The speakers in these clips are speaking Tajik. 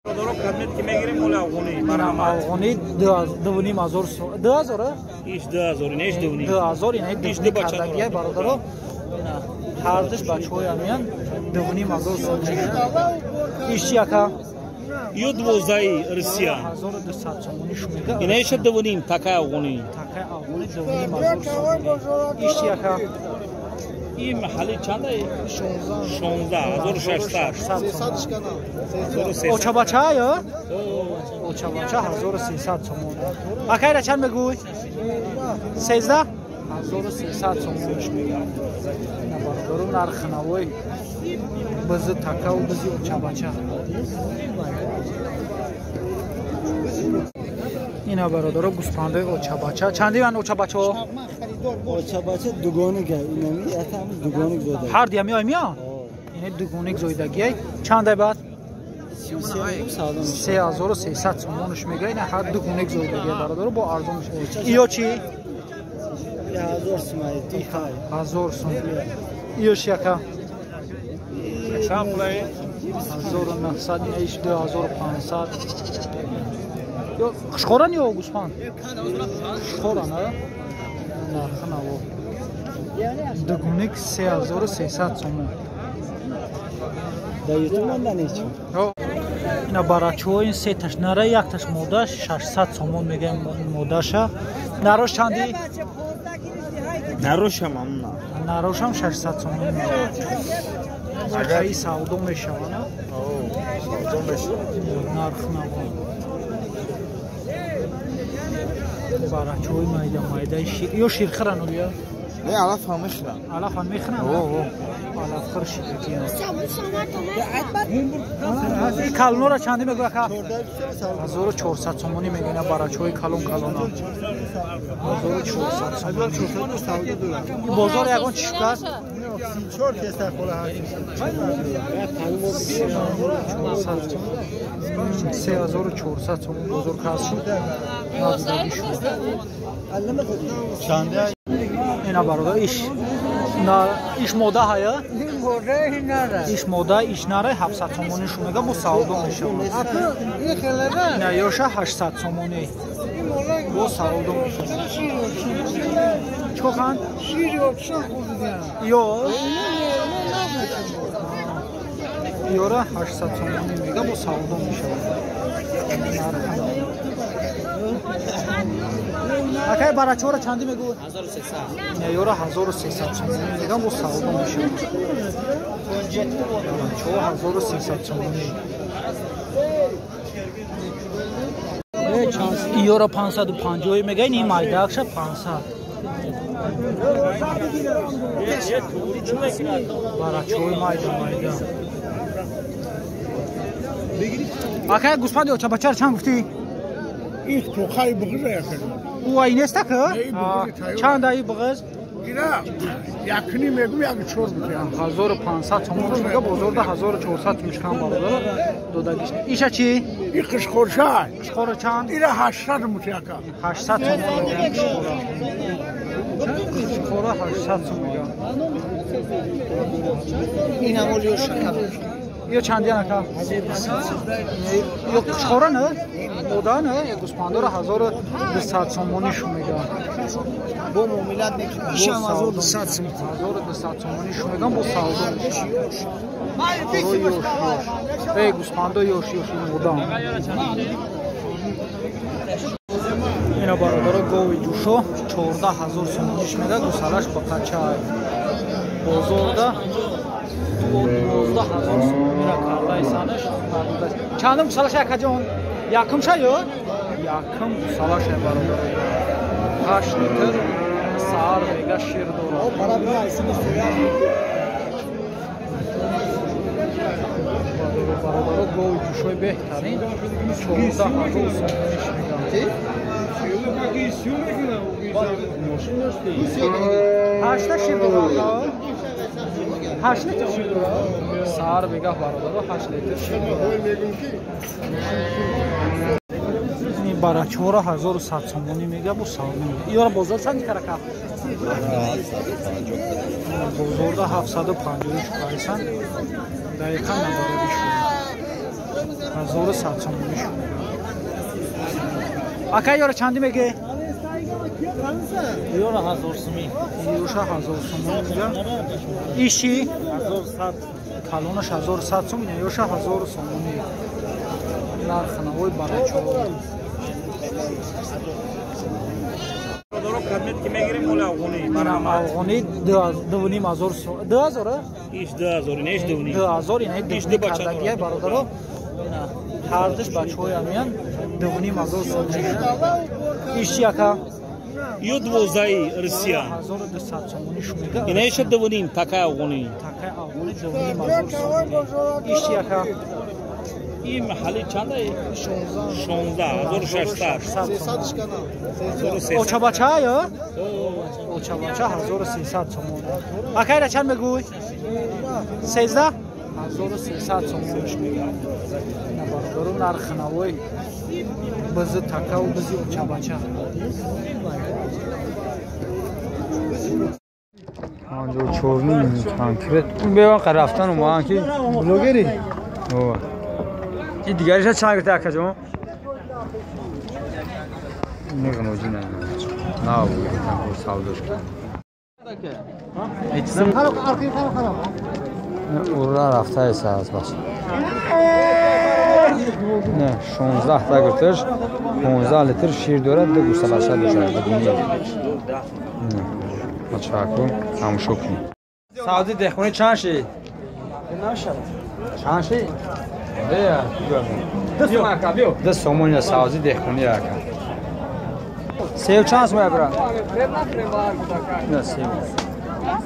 برادرها کدمت که میگیریم مال افغانی. منم افغانی 2500 سوم. 2000 ایش 2000 نیش 2000. 2000 اینه دیگه کردگی برادرها. هردش بچه‌های میان 2500 سوم میگیرن. ایش چیکا؟ یو 12 روسیا. 1200 سومونیش میگه. اینه ایش 2.5 تکه افغانی. تکه افغانی 2500 سوم. ایش چیکا؟ این محلی چنده؟ 16600. اوچا بچه یا؟ اوچا بچه 1300 سومون. اکیرا چند میگوی؟ 13 1300 سومونش میگه. نبردارو نرخ نوی بز تکه و بزی اوچا بچه. اینا برادرها گوسفنده اوچا بچه. چندی من اوچا بچه؟ اوچا بچه دوگانه که اینمی اتام دوگانه زوده. هر دیمی آیمیا؟ اینه دوگانه زویدگی. چنده بعد؟ 3300 سومونش میگه. اینه هر دوگانه زویدگی برادرها با ارزون میشه. ایو چی؟ 1000 سومه تی خای. 1000 سوم. ایو شیکا؟ حساب کنید 1900 ایش 2500. یا خشخوران یا گوسفند؟ خشخوران ها؟ نرخ نوو. دوگونیک 3300 سوم. دایتون من دانیچم. اینا برچه های این سه تاش نره یک تاش مودش 600 سومون میگم مودشه. نروش چندی؟ نروش هم نه. نروش هم 600 سومون میگه. خیلی سودو میشه نه؟ سودو میشه. نرخ نوو. برچه های مایده شیر. یا شیر خرن و بیا؟ نه علف هم میخرن. علف هم میخرن؟ علف خر شیرکی هم. این کلون را چندی میگوی که؟ 1400 سومونی میگینه برچه های کلون کلون ها. 1400 سومونی. بازار یکان چی شکر؟ 3400 سومون بزرگ هست شد. نبودگی شد. چنده؟ اینا برادر ایش موده هیا؟ ایش موده ایش نره 700 سومونی شو میگه با سودو میشه. اینا یوشه 800 سومونی با سودو میشه. چوخان؟ یو؟ یوره 800 سومونی میگه با سودو میشه. اکای برچه را چندی میگو؟ 1300. یورا 1300 سومونی میگم با سودو میشه. برچه 1300 سومونی. یورا 550 میگه این مایداکش 500. برچه مایده. اکای گوسفند اوچا بچه را چند گفتی؟ این توخای بغض یکن. او این است که؟ چند ای بغض؟ اینا یکنی میگم یک چور میکنم. 1500 سومونش میگه بزرگ 1400 میشکن بالا. دودگیش. ایشا چی؟ این قشقرشای. قشقر چند؟ اینا 800 میکنم. 800 سومون میگه قشقر. قشقر 800 سوم میگه. این امولیو شکر. یا چندی نکا؟ یا قشقر نه؟ بودا نه؟ یا گوسفند را 1200 سومونیش میگه. با معاملات میکنم. ایش هم 1200 سوم. 1200 سومونیش میگم با سودو میشه. ای گوسفند یوش بودا. اینا برادر گوی جوشو 14000 سومونیش میگه. گوسالش با قچه بزرگه 12000 سومونی را کارلای سانش. چندم گوسالش یک جان؟ یکم شاید؟ یکم گوسالش برادر 8 لیتر سار میگه شیر داره. برادر گوی جوشوی بهترین 14000 سومونیش میگه. 8 شیر داره. 8 لیتر شیر داره. سار میگه برادر 8 لیتر شیر داره. این برچه را 1100 سومونی میگه با سودو میگه. یارو بزرگ چند کرده که؟ بزرگ 750 پیسن. دقیقا نبودگی شده. 1100 сомони. Ака ёра чанди меге? Ёра 1000 сомон. Ёша 1000 сомон мега. Иши 1100. Калонаш 1100 сомон, ёша 1000 сомони. Нархнавои барачо. Кадмет ки мегирем моли афғонӣ. Барам афғонӣ 2500 сомон. 2000? Иш 2000, неш 2000. 2000 ин иш ди бачагия бародаро. Ҳардаш бачаҳои амиян 2500 сомон. Иш яка? Ё 12 Россия. 1200 сомони шумега. Ина иша 2 такай афғонӣ. Такай афғонӣ 2500 сомон. Иш яка? این محلی چنده؟ 16,600. اوچا بچه یا؟ اوچا بچه 1300 سومون. اکایرا چند بگوی؟ 13 1300 سومونش میگم. نبردارو نرخ نوی بزی تکا و بزی اوچا بچه. آنجا چورنی کنکرت اون بیان رفتن اومدن که بلوگری اوه این دیگریش چند گرفته اکا جون نگنوجی نه نه بود تنکو ساودوش او را رفته ایسه از باشه نه 16 تا گرفتش 15 لیتر شیر داره ده گوسته بچه دوشه بدونی چاکو تماشا کنیم سعودی دهخونی چند شید؟ چند شید؟ ده سومونی سعودی دهخونی اکن سیو چند سومه برا؟ نه سیو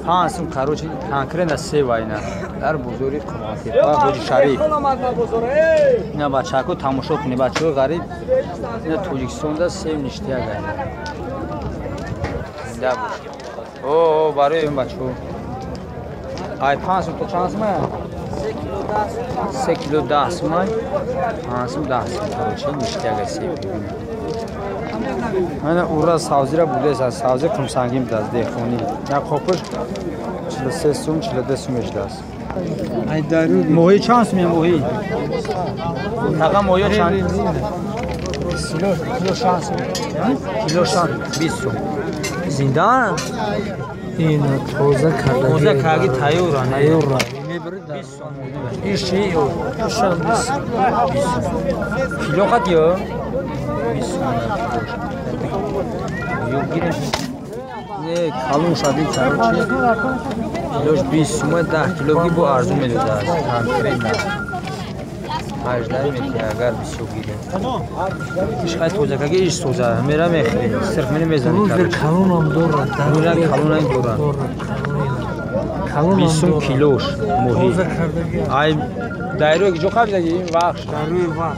ها اسم کاروچی کانکره نه سیو اینا در بزرگی قماتی با حاجی شریف نه بچاکو تماشا کنی بچه غریب نه توجیکستان ده سیو نشتی اگر ده بود اوه برای این بچه های 500 تا چند سمه؟ 3 کیلو 10 سمه 5 سمه 10 سمه کاروچه میشتی اگر سیب ببینیم من او را سازی را بوده است سازی کمسنگیم دست دیخونی یک خوپش 43 سم 42 سمش دست موهی چند سمه موهی؟ تقا موهی چند؟ کیلو شانس کیلو شانس 20 سم زندان این توزه کردی تایورا ایشی کیلو قد یا 20 یک کالون شدی کاروچی کیلوش 20 سومه 10 کیلوگی با ارزو میدوده است کانکرین هجده میتی اگر بسیو گیره ایش خواهی توزه که ایش توزه میره میخیری صرف منی میزنی کاروچی کالون هم دورد میره کالون هم دورد 20 کیلوش موهی ای دایرو جو قبل دیگه این وقت دایروی وقت